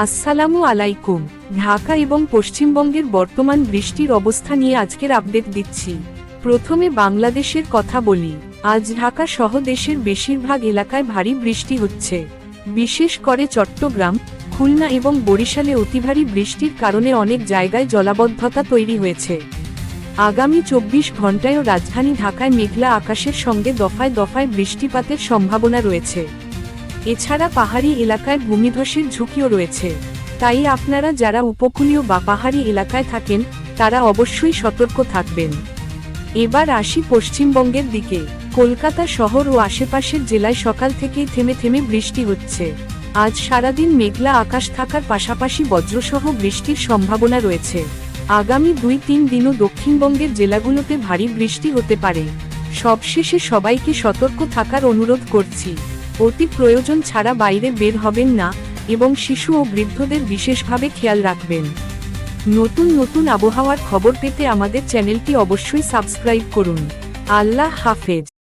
আসসালামু আলাইকুম। ঢাকা এবং পশ্চিমবঙ্গের বর্তমান বৃষ্টির অবস্থা নিয়ে আজকের আপডেট দিচ্ছি। প্রথমে বাংলাদেশের কথা বলি। আজ ঢাকা সহ দেশের বেশিরভাগ এলাকায় ভারী বৃষ্টি হচ্ছে। বিশেষ করে চট্টগ্রাম, খুলনা এবং বরিশালে অতিভারী বৃষ্টির কারণে অনেক জায়গায় জলাবদ্ধতা তৈরি হয়েছে। আগামী 24 ঘণ্টায়ও রাজধানী ঢাকায় মেঘলা আকাশের সঙ্গে দফায় দফায় বৃষ্টিপাতের সম্ভাবনা রয়েছে। এছাড়া পাহাড়ি এলাকায় ভূমিধসের ঝুঁকিও রয়েছে। তাই আপনারা যারা উপকূলীয় বা পাহাড়ি এলাকায় থাকেন তারা অবশ্যই সতর্ক থাকবেন। এবার আসি পশ্চিমবঙ্গের দিকে। কলকাতা শহর ও আশেপাশের জেলায় সকাল থেকেই থেমে থেমে বৃষ্টি হচ্ছে। আজ সারাদিন মেঘলা আকাশ থাকার পাশাপাশি বজ্রসহ বৃষ্টির সম্ভাবনা রয়েছে। আগামী 2-3 দিনও দক্ষিণবঙ্গের জেলাগুলোতে ভারী বৃষ্টি হতে পারে। সবশেষে সবাইকে সতর্ক থাকার অনুরোধ করছি। অতি প্রয়োজন ছাড়া বাইরে বের হবেন না এবং শিশু ও বৃদ্ধদের বিশেষভাবে খেয়াল রাখবেন। নতুন নতুন আবহাওয়ার খবর পেতে আমাদের চ্যানেলটি অবশ্যই সাবস্ক্রাইব করুন। আল্লাহ হাফেজ।